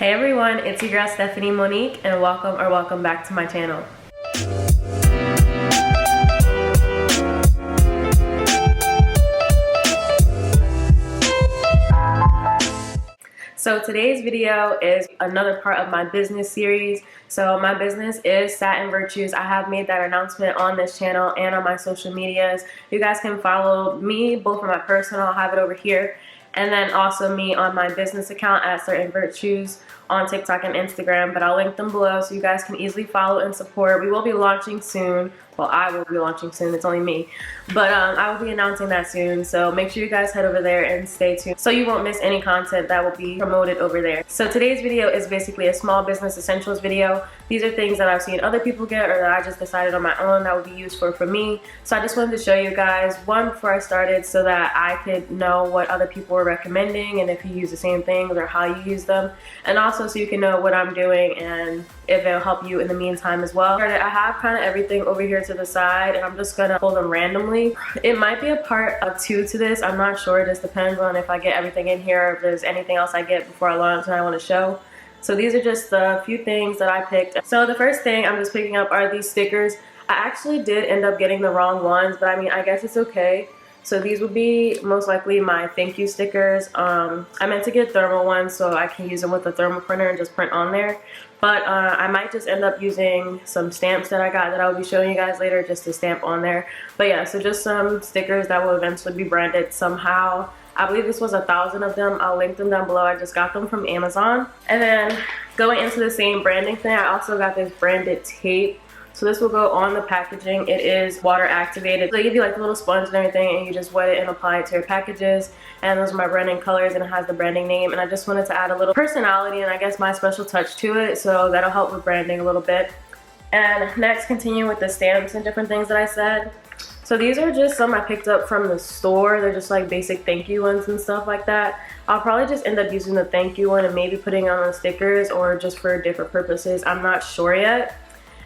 Hey everyone, it's your girl Stephanie Monique and welcome back to my channel. So today's video is another part of my business series. So my business is Satin Virtues. I have made that announcement on this channel and on my social medias. You guys can follow me both on my personal, I'll have it over here, and then also me on my business account at Certain Virtues on TikTok and Instagram, but I'll link them below so you guys can easily follow and support. We will be launching soon. Well, I will be launching soon, it's only me, but I will be announcing that soon, so make sure you guys head over there and stay tuned so you won't miss any content that will be promoted over there. So today's video is basically a small business essentials video. These are things that I've seen other people get or that I just decided on my own that would be useful for me. So I just wanted to show you guys one before I started so that I could know what other people were recommending and if you use the same things or how you use them, and also so you can know what I'm doing and if it'll help you in the meantime as well. I have kind of everything over here to the side and I'm just gonna pull them randomly. It might be a part of two to this, I'm not sure. It just depends on if I get everything in here or if there's anything else I get before I launch and I want to show. So these are just the few things that I picked. So the first thing I'm just picking up are these stickers. I actually did end up getting the wrong ones, but I mean, I guess it's okay. So these would be most likely my thank you stickers. I meant to get thermal ones so I can use them with the thermal printer and just print on there. But I might just end up using some stamps that I got that I'll be showing you guys later just to stamp on there. But yeah, so just some stickers that will eventually be branded somehow. I believe this was 1,000 of them. I'll link them down below. I just got them from Amazon. And then going into the same branding thing, I also got this branded tape. So this will go on the packaging. It is water activated. So they give you like a little sponge and everything and you just wet it and apply it to your packages. And those are my branding colors and it has the branding name. And I just wanted to add a little personality and I guess my special touch to it. So that'll help with branding a little bit. And next, continue with the stamps and different things that I said. So these are just some I picked up from the store. They're just like basic thank you ones and stuff like that. I'll probably just end up using the thank you one and maybe putting on the stickers or just for different purposes. I'm not sure yet.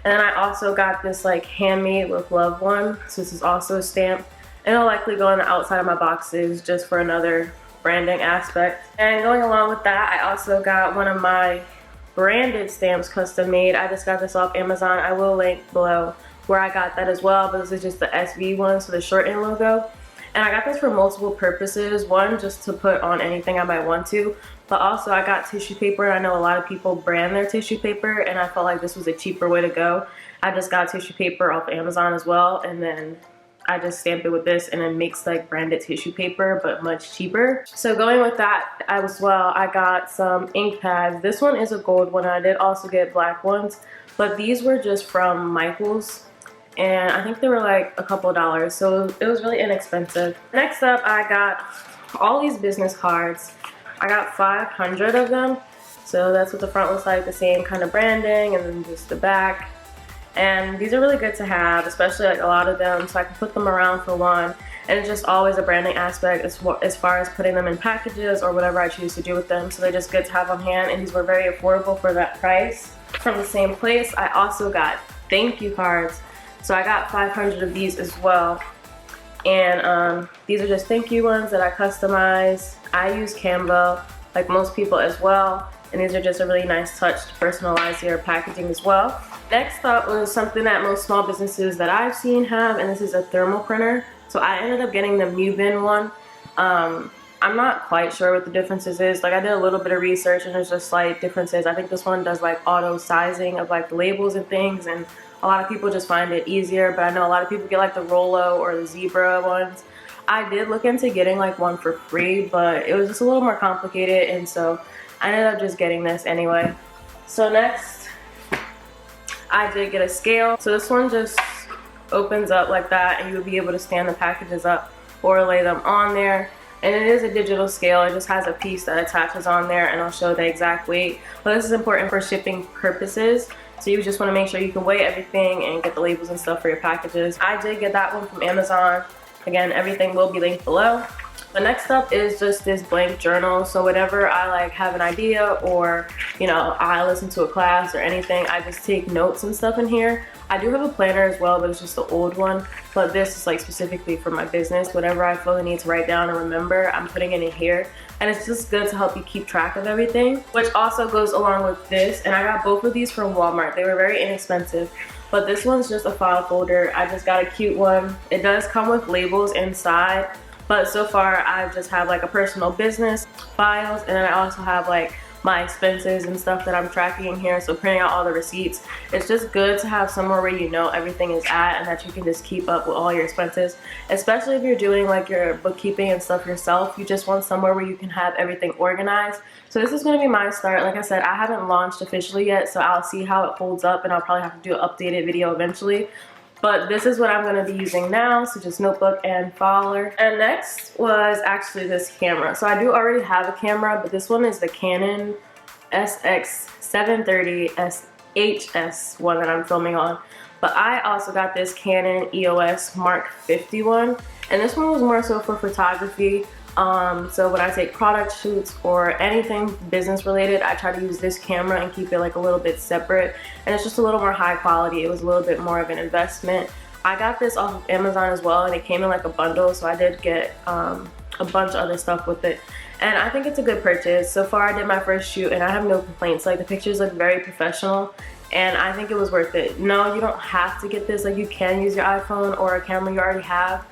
And then I also got this like handmade with love one. So this is also a stamp. And it'll likely go on the outside of my boxes just for another branding aspect. And going along with that, I also got one of my branded stamps custom made. I just got this off Amazon. I will link below where I got that as well, but this is just the SV one, so the short end logo. And I got this for multiple purposes. One, just to put on anything I might want to, but also I got tissue paper, and I know a lot of people brand their tissue paper, and I felt like this was a cheaper way to go. I just got tissue paper off Amazon as well, and then I just stamped it with this, and it makes like branded tissue paper, but much cheaper. So going with that as well, I got some ink pads. This one is a gold one. I did also get black ones, but these were just from Michael's. And I think they were like a couple dollars, so it was really inexpensive. Next up, I got all these business cards. I got 500 of them, so that's what the front looks like, the same kind of branding, and then just the back. And these are really good to have, especially like a lot of them, so I can put them around for one. And it's just always a branding aspect as far as putting them in packages or whatever I choose to do with them. So they're just good to have on hand, and these were very affordable for that price. From the same place, I also got thank you cards. So I got 500 of these as well. And these are just thank you ones that I customize. I use Canva like most people as well. And these are just a really nice touch to personalize your packaging as well. Next up was something that most small businesses that I've seen have, and this is a thermal printer. So I ended up getting the Mule one. I'm not quite sure what the differences is. Like I did a little bit of research and there's just slight differences. I think this one does like auto sizing of like the labels and things, and a lot of people just find it easier, but I know a lot of people get like the Rolo or the Zebra ones. I did look into getting like one for free, but it was just a little more complicated, and so I ended up just getting this anyway. So next, I did get a scale. So this one just opens up like that, and you would be able to stand the packages up or lay them on there. And it is a digital scale. It just has a piece that attaches on there, and I'll show the exact weight. But this is important for shipping purposes. So you just want to make sure you can weigh everything and get the labels and stuff for your packages. I did get that one from Amazon. Again, everything will be linked below. The next up is just this blank journal. So whenever I like have an idea, or you know, I listen to a class or anything, I just take notes and stuff in here. I do have a planner as well, but it's just the old one. But this is like specifically for my business. Whatever I feel the need to write down and remember, I'm putting it in here. And it's just good to help you keep track of everything, which also goes along with this. And I got both of these from Walmart. They were very inexpensive. But this one's just a file folder. I just got a cute one. It does come with labels inside. But so far, I just have like a personal business files, and then I also have like my expenses and stuff that I'm tracking in here. So printing out all the receipts. It's just good to have somewhere where you know everything is at and that you can just keep up with all your expenses. Especially if you're doing like your bookkeeping and stuff yourself, you just want somewhere where you can have everything organized. So this is going to be my start. Like I said, I haven't launched officially yet, so I'll see how it holds up, and I'll probably have to do an updated video eventually. But this is what I'm going to be using now, so just notebook and folder. And next was actually this camera. So I do already have a camera, but this one is the Canon SX730 one that I'm filming on. But I also got this Canon EOS Mark 51, and this one was more so for photography. So when I take product shoots or anything business related, I try to use this camera and keep it like a little bit separate, and it's just a little more high quality. It was a little bit more of an investment. I got this off of Amazon as well, and it came in like a bundle, so I did get a bunch of other stuff with it, and I think it's a good purchase. So far I did my first shoot and I have no complaints. Like, the pictures look very professional, and I think it was worth it. No, you don't have to get this. Like, you can use your iPhone or a camera you already have,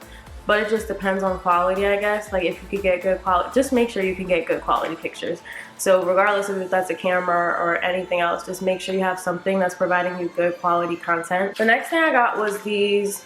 but it just depends on quality, I guess. Like, if you could get good quality, just make sure you can get good quality pictures. So regardless of if that's a camera or anything else, just make sure you have something that's providing you good quality content. The next thing I got was these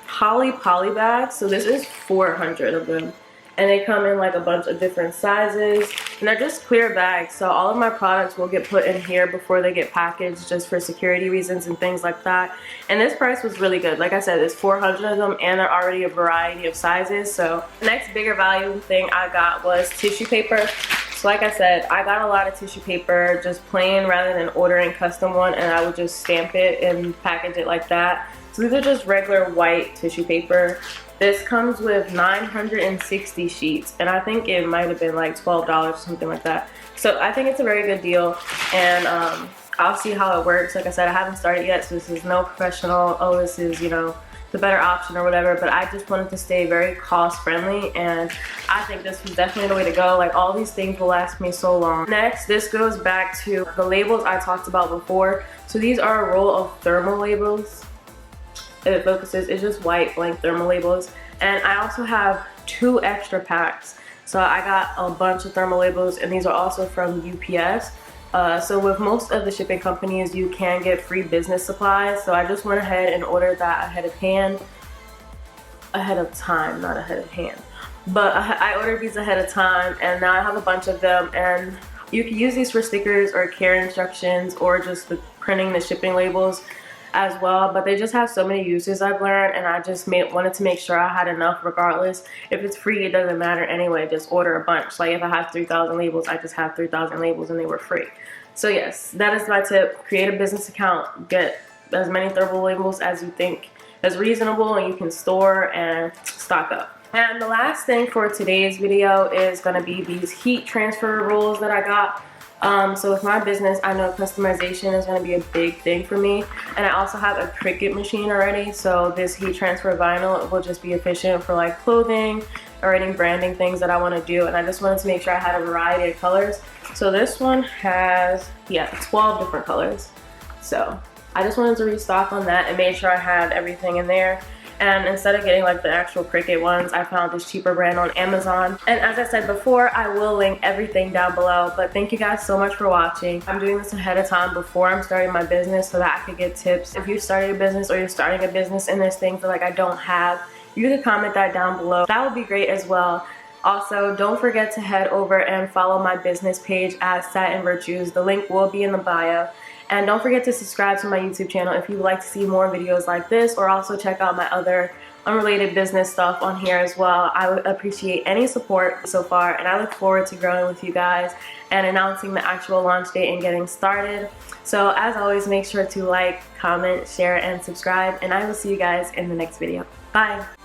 poly bags. So this is 400 of them, and they come in like a bunch of different sizes, and they're just clear bags. So all of my products will get put in here before they get packaged, just for security reasons and things like that. And this price was really good. Like I said, there's 400 of them, and they're already a variety of sizes. So the next bigger value thing I got was tissue paper. So like I said, I got a lot of tissue paper, just plain, rather than ordering custom one, and I would just stamp it and package it like that. So these are just regular white tissue paper. This comes with 960 sheets, and I think it might have been like $12 or something like that. So I think it's a very good deal, and I'll see how it works. Like I said, I haven't started yet, so this is no professional, oh, this is, you know, the better option or whatever, but I just wanted to stay very cost friendly, and I think this was definitely the way to go. Like, all these things will last me so long. Next, this goes back to the labels I talked about before. So these are a roll of thermal labels. It focuses, it's just white blank thermal labels, and I also have 2 extra packs. So I got a bunch of thermal labels, and these are also from UPS. So with most of the shipping companies, you can get free business supplies. So I just went ahead and ordered that ahead of time, not ahead of hand. But I ordered these ahead of time, and now I have a bunch of them, and you can use these for stickers or care instructions, or just the printing the shipping labels as well. But they just have so many uses, I've learned, and I just wanted to make sure I had enough regardless. If it's free, it doesn't matter anyway, just order a bunch. Like, if I have 3,000 labels, I just have 3,000 labels, and they were free. So yes, that is my tip. Create a business account, get as many thermal labels as you think is reasonable and you can store, and stock up. And the last thing for today's video is going to be these heat transfer rolls that I got. So with my business, I know customization is going to be a big thing for me, and I also have a Cricut machine already, so this heat transfer vinyl will just be efficient for like clothing or any branding things that I want to do. And I just wanted to make sure I had a variety of colors. So this one has 12 different colors, so I just wanted to restock on that and made sure I had everything in there. And instead of getting like the actual Cricut ones, I found this cheaper brand on Amazon. And as I said before, I will link everything down below. But thank you guys so much for watching. I'm doing this ahead of time before I'm starting my business so that I could get tips. If you're starting a business or you're starting a business and there's things that like I don't have, you can comment that down below. That would be great as well. Also, don't forget to head over and follow my business page at Satin Virtues. The link will be in the bio. And don't forget to subscribe to my YouTube channel if you would like to see more videos like this, or also check out my other unrelated business stuff on here as well. I would appreciate any support so far, and I look forward to growing with you guys and announcing the actual launch date and getting started. So as always, make sure to like, comment, share, and subscribe, and I will see you guys in the next video. Bye!